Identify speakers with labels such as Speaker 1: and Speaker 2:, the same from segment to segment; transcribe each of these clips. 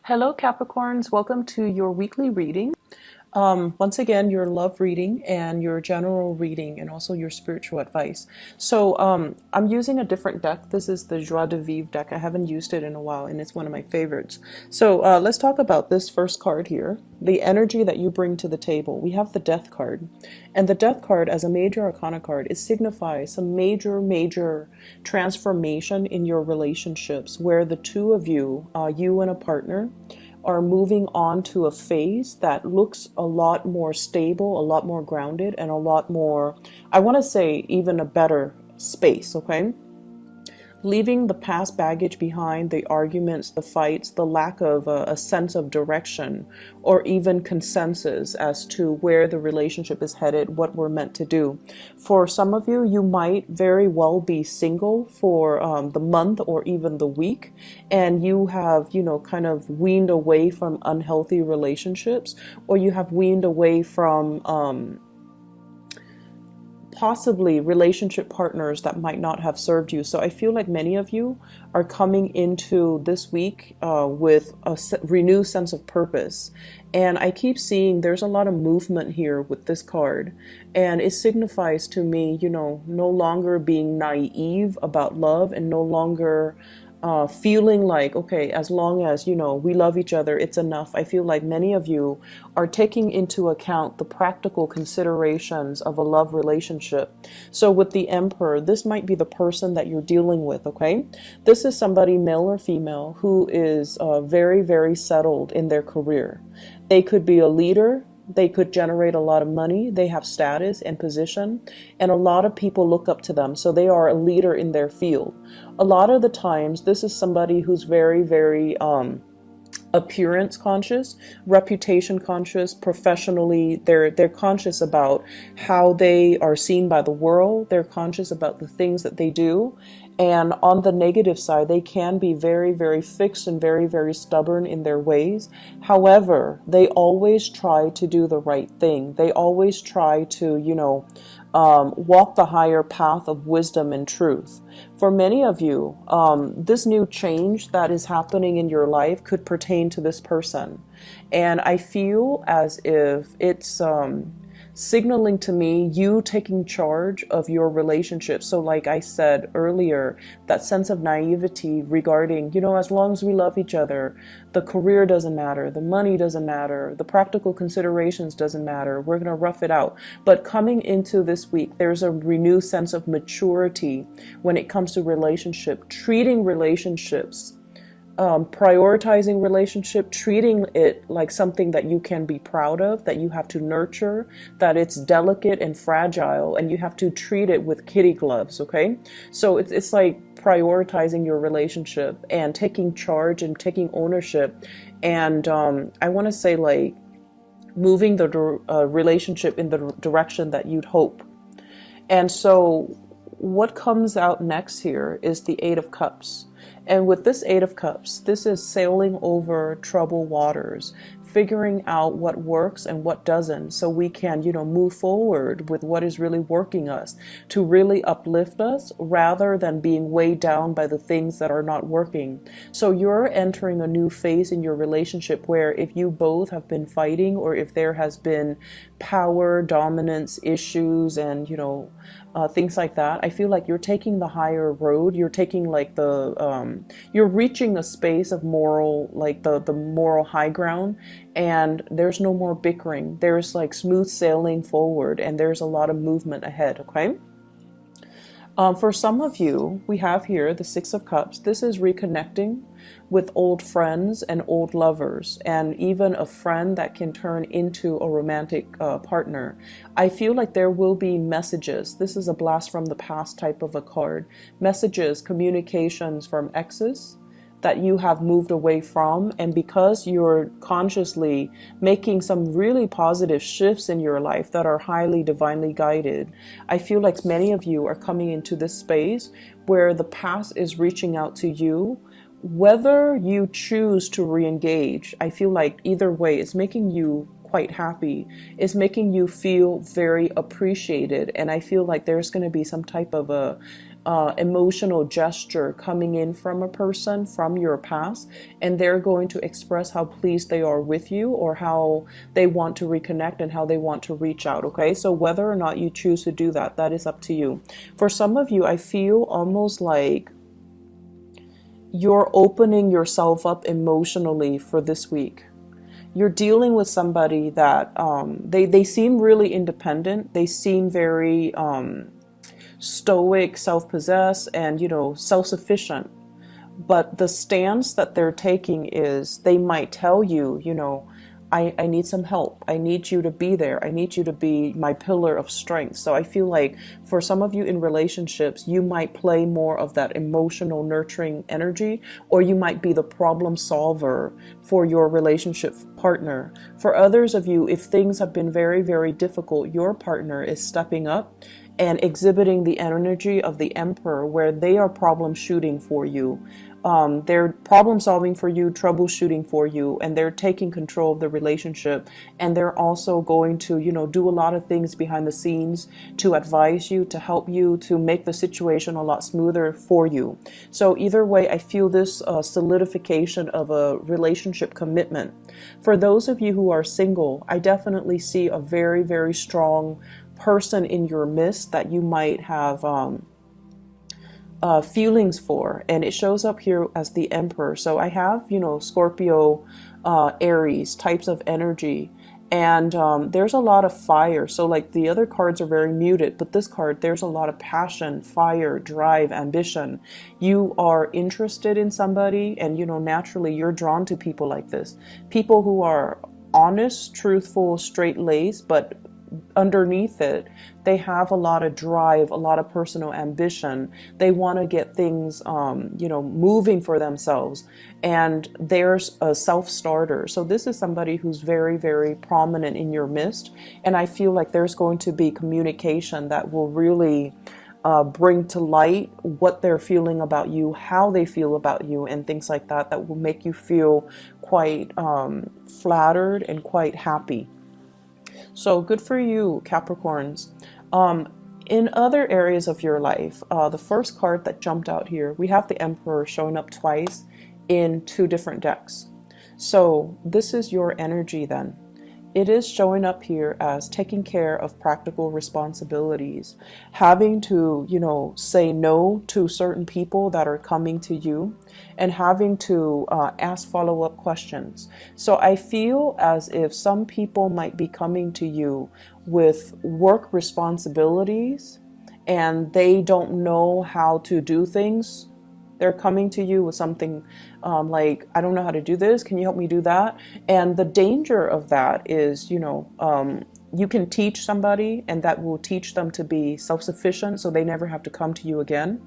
Speaker 1: Hello, Capricorns. Welcome to your weekly reading. Once again, your love reading and your general reading and also your spiritual advice. So I'm using a different deck. This is the Joie de Vivre deck. I haven't used it in a while and it's one of my favorites. So let's talk about this first card here. The energy that you bring to the table. We have the Death card. And the Death card as a major arcana card, it signifies some major transformation in your relationships where the two of you, you and a partner, are moving on to a phase that looks a lot more stable, a lot more grounded, and a lot more, I want to say, even a better space, okay? Leaving the past baggage behind, the arguments, the fights, the lack of a sense of direction, or even consensus as to where the relationship is headed, what we're meant to do. For some of you, you might very well be single for the month or even the week, and you have, kind of weaned away from unhealthy relationships, or you have weaned away from possibly relationship partners that might not have served you. So I feel like many of you are coming into this week with a renewed sense of purpose. And I keep seeing there's a lot of movement here with this card. And it signifies to me, no longer being naive about love and no longer feeling like, okay, as long as, we love each other, it's enough. I feel like many of you are taking into account the practical considerations of a love relationship. So with the Emperor, this might be the person that you're dealing with, okay? This is somebody, male or female, who is very settled in their career. They could be a leader. They could generate a lot of money. They have status and position, and a lot of people look up to them. So they are a leader in their field. A lot of the times, this is somebody who's very appearance conscious, reputation conscious, professionally. They're conscious about how they are seen by the world. They're conscious about the things that they do. And on the negative side, they can be very fixed and very stubborn in their ways. However, they always try to do the right thing. They always try to, walk the higher path of wisdom and truth. For many of you, this new change that is happening in your life could pertain to this person. And I feel as if it's signaling to me you taking charge of your relationship. So like I said earlier, that sense of naivety regarding, as long as we love each other, the career doesn't matter, the money doesn't matter, the practical considerations doesn't matter, we're going to rough it out. But coming into this week, there's a renewed sense of maturity when it comes to relationship, treating relationships, prioritizing relationship, treating it like something that you can be proud of, that you have to nurture, that it's delicate and fragile, and you have to treat it with kitty gloves, okay? So it's like prioritizing your relationship and taking charge and taking ownership. And I want to say like moving the relationship in the direction that you'd hope. And so what comes out next here is the Eight of Cups. And with this Eight of Cups, this is sailing over troubled waters, figuring out what works and what doesn't, so we can, move forward with what is really working us, to really uplift us rather than being weighed down by the things that are not working. So you're entering a new phase in your relationship where if you both have been fighting, or if there has been power dominance issues and, things like that, I feel like you're taking the higher road. You're taking like you're reaching a space of moral, like the moral high ground, and there's no more bickering. There's like smooth sailing forward, and there's a lot of movement ahead, okay? For some of you, we have here the Six of Cups. This is reconnecting with old friends and old lovers, and even a friend that can turn into a romantic partner. I feel like there will be messages. This is a blast from the past type of a card. Messages, communications from exes that you have moved away from, and because you're consciously making some really positive shifts in your life that are highly divinely guided, I feel like many of you are coming into this space where the past is reaching out to you. Whether you choose to re-engage, I feel like either way, it's making you quite happy. It's making you feel very appreciated, and I feel like there's going to be some type of a emotional gesture coming in from a person from your past, and they're going to express how pleased they are with you, or how they want to reconnect and how they want to reach out. Okay, so whether or not you choose to do that, that is up to you. For some of you, I feel almost like you're opening yourself up emotionally for this week. You're dealing with somebody that they seem really independent. They seem very stoic, self-possessed, and self-sufficient. But the stance that they're taking is, they might tell you, I need some help. I need you to be there. I need you to be my pillar of strength. So I feel like for some of you in relationships, you might play more of that emotional nurturing energy, or you might be the problem solver for your relationship partner. For others of you, if things have been very, very difficult, your partner is stepping up and exhibiting the energy of the Emperor, where they are problem shooting for you. They're problem solving for you, troubleshooting for you, and they're taking control of the relationship. And they're also going to, do a lot of things behind the scenes to advise you, to help you, to make the situation a lot smoother for you. So either way, I feel this solidification of a relationship commitment. For those of you who are single, I definitely see a very, very strong person in your midst that you might have feelings for, and it shows up here as the Emperor. So I have Scorpio, Aries types of energy, and there's a lot of fire. So like the other cards are very muted, but this card, there's a lot of passion, fire, drive, ambition. You are interested in somebody, and naturally you're drawn to people like this, people who are honest, truthful, straight-laced, but underneath it, they have a lot of drive, a lot of personal ambition. They want to get things, moving for themselves. And there's a self-starter. So this is somebody who's very, very prominent in your midst. And I feel like there's going to be communication that will really bring to light what they're feeling about you, how they feel about you, and things like that, that will make you feel quite flattered and quite happy. So good for you, Capricorns. In other areas of your life, the first card that jumped out here, we have the Emperor showing up twice in two different decks. So this is your energy then. It is showing up here as taking care of practical responsibilities, having to, say no to certain people that are coming to you, and having to ask follow-up questions. So I feel as if some people might be coming to you with work responsibilities and they don't know how to do things. They're coming to you with something like, I don't know how to do this. Can you help me do that? And the danger of that is, you can teach somebody and that will teach them to be self-sufficient so they never have to come to you again.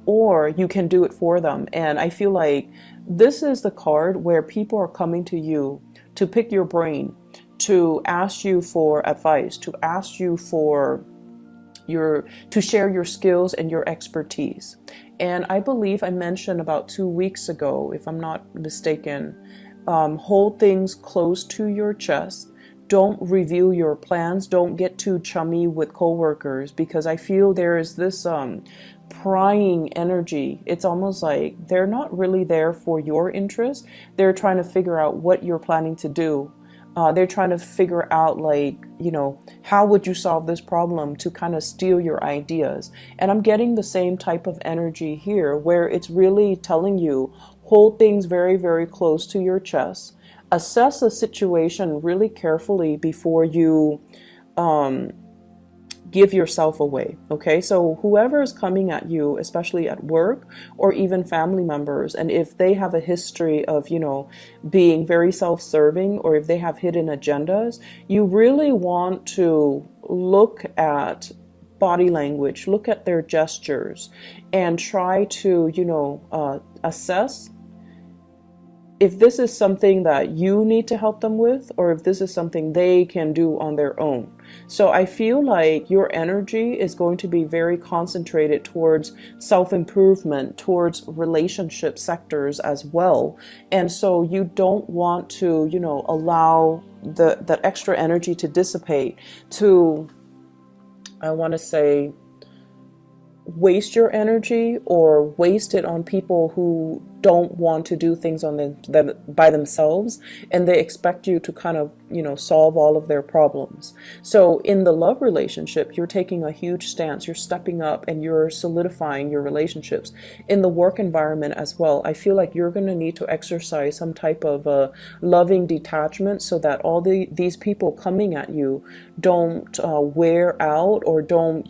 Speaker 1: Or you can do it for them. And I feel like this is the card where people are coming to you to pick your brain, to ask you for advice, to ask you for to share your skills and your expertise. And I believe I mentioned about 2 weeks ago, if I'm not mistaken, hold things close to your chest. Don't reveal your plans. Don't get too chummy with coworkers, because I feel there is this prying energy. It's almost like they're not really there for your interest. They're trying to figure out what you're planning to do. They're trying to figure out, like, how would you solve this problem, to kind of steal your ideas. And I'm getting the same type of energy here, where it's really telling you, hold things very, very close to your chest. Assess a situation really carefully before you give yourself away. Okay, so whoever is coming at you, especially at work or even family members, and if they have a history of being very self-serving, or if they have hidden agendas, you really want to look at body language, look at their gestures, and try to assess if this is something that you need to help them with, or if this is something they can do on their own. So I feel like your energy is going to be very concentrated towards self-improvement, towards relationship sectors as well. And so you don't want to, allow that extra energy to dissipate to, I want to say, waste your energy or waste it on people who don't want to do things on them by themselves, and they expect you to kind of, solve all of their problems. So in the love relationship, you're taking a huge stance, you're stepping up and you're solidifying your relationships. In the work environment as well, I feel like you're going to need to exercise some type of loving detachment so that all these people coming at you don't wear out or don't,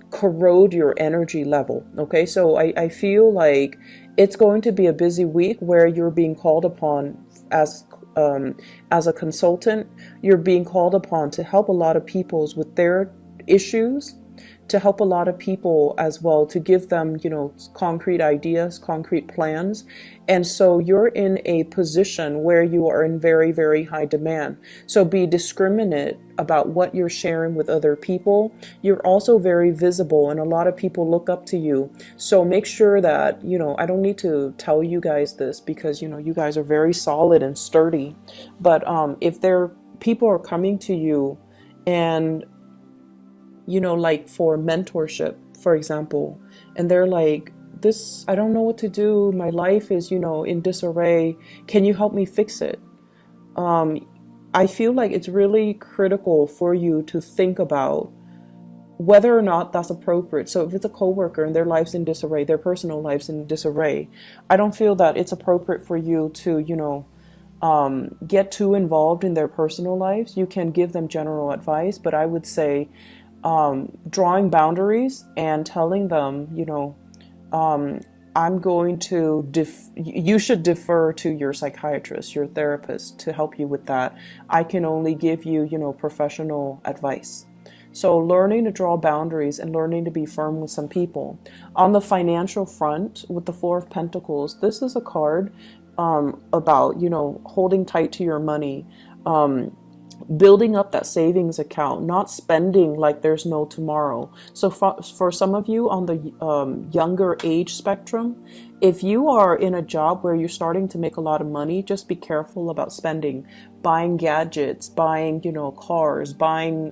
Speaker 1: corrode your energy level. Okay, so I feel like it's going to be a busy week where you're being called upon as a consultant. You're being called upon to help a lot of people with their issues, to help a lot of people as well, to give them, concrete ideas, concrete plans. And so you're in a position where you are in very, very high demand. So be discriminate about what you're sharing with other people. You're also very visible and a lot of people look up to you. So make sure that, I don't need to tell you guys this because, you guys are very solid and sturdy. But if people are coming to you and like for mentorship, for example, and they're like, I don't know what to do. My life is, in disarray. Can you help me fix it? I feel like it's really critical for you to think about whether or not that's appropriate. So if it's a coworker and their life's in disarray, their personal life's in disarray, I don't feel that it's appropriate for you to, get too involved in their personal lives. You can give them general advice, but I would say drawing boundaries and telling them, I'm going to, you should defer to your psychiatrist, your therapist to help you with that. I can only give you, professional advice. So learning to draw boundaries and learning to be firm with some people. On the financial front, with the Four of Pentacles, this is a card about, holding tight to your money, building up that savings account, not spending like there's no tomorrow. So for some of you on the younger age spectrum, if you are in a job where you're starting to make a lot of money, just be careful about spending, buying gadgets, buying, cars, buying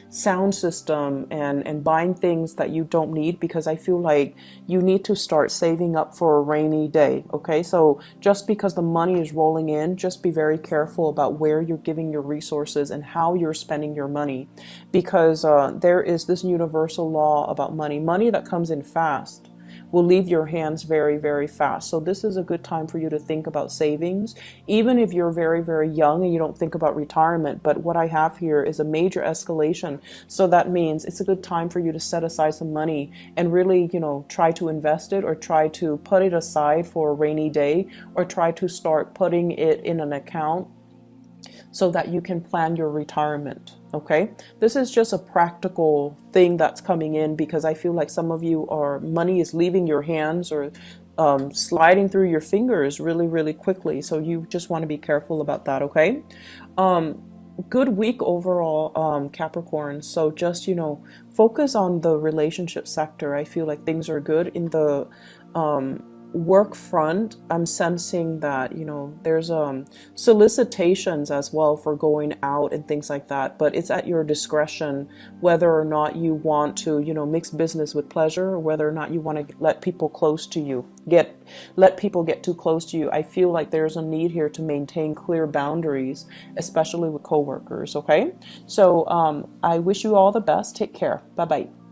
Speaker 1: sound system, and buying things that you don't need, because I feel like you need to start saving up for a rainy day. Okay, so just because the money is rolling in, just be very careful about where you're giving your resources and how you're spending your money, because there is this universal law about money. Money that comes in fast will leave your hands very, very fast. So this is a good time for you to think about savings, even if you're very, very young and you don't think about retirement. But what I have here is a major escalation. So that means it's a good time for you to set aside some money and really, try to invest it, or try to put it aside for a rainy day, or try to start putting it in an account so that you can plan your retirement. Okay, this is just a practical thing that's coming in, because I feel like some of you money is leaving your hands or sliding through your fingers really, really quickly. So you just want to be careful about that. Okay, good week overall, Capricorn. So just, focus on the relationship sector. I feel like things are good. In the work front, I'm sensing that, there's solicitations as well for going out and things like that, but it's at your discretion whether or not you want to, mix business with pleasure, or whether or not you want to let people close to you, let people get too close to you. I feel like there's a need here to maintain clear boundaries, especially with coworkers. Okay, so I wish you all the best. Take care. Bye bye.